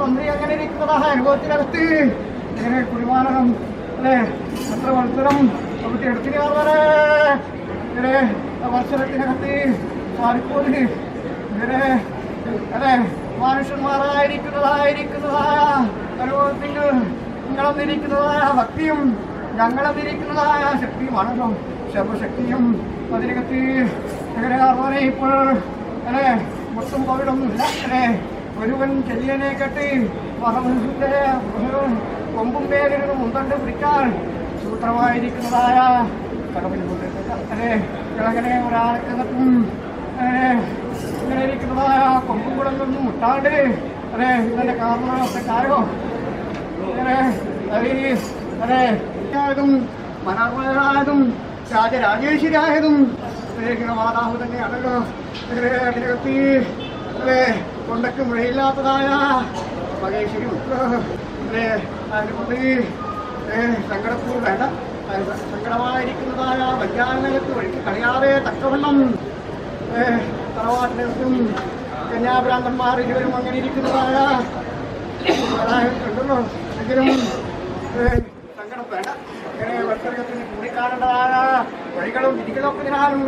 തന്ത്രി അങ്ങനെ ഇരിക്കുന്നതായ അനുഭവത്തിനകത്ത് ഇങ്ങനെ കുടിമാനം അല്ലെ എത്ര മത്സരം നമുക്ക് എടുത്തിരിക്കാറ് ഇങ്ങനെ മത്സരത്തിനകത്ത് സാധിപ്പോല് ഇങ്ങനെ അല്ലെ മനുഷ്യന്മാരായിരിക്കുന്നതായ അനുഭവത്തിന് നിങ്ങളെന്നിരിക്കുന്നതായ ഭക്തിയും ഞങ്ങളെന്നിരിക്കുന്നതായ ശക്തിയുമാണല്ലോ ശവശക്തിയും അതിനകത്ത് എങ്ങനെ അറിയാനെ ഇപ്പോൾ അല്ലെ മൊത്തം പവിടൊന്നുമില്ല അല്ലെ ഒരുവൻ ചെല്ലിയനെ കെട്ടി കൊമ്പും പേരിനും മുന്തണ്ട് പിടിക്കാൻ സൂത്രമായിരിക്കുന്നതായ കടവിൽ അല്ലെ ഇളങ്ങനെ ഒരാൾക്കകത്തും അങ്ങനെ ഇങ്ങനെ ഇരിക്കുന്നതായ കൊമ്പും കുടങ്ങൊന്നും മുട്ടാണ്ട് അല്ലെ ഇതിന്റെ കാരണക്കാരോ അങ്ങനെ അതെ ും മനോഹരമായതും രാജരാജേശ്വരിയായതും മാതാവ് തന്നെയാണല്ലോ അതിനകത്ത് അല്ലെ കൊണ്ടക്ക് മുഴയില്ലാത്തതായ മഹേശ്വരി അല്ലെ അതിനെക്കൊണ്ട് സങ്കടപ്പൂർ വേണ്ട സങ്കടമായിരിക്കുന്നതായ വൈജ്ഞാനകത്ത് വഴിക്ക് കളയാതെ തക്കവണ്ണം തറവാട്ടിനകത്തും കന്യാഭ്രാന്തന്മാർ ഇരുവരും അങ്ങനെ ഇരിക്കുന്നതായ ഉണ്ടല്ലോ എങ്കിലും സങ്കടം വേണ്ട ഇങ്ങനെ വർത്തകത്തിന് കൂടിക്കാണേണ്ടതായ വഴികളും വിധികളൊക്കെ ഞാനും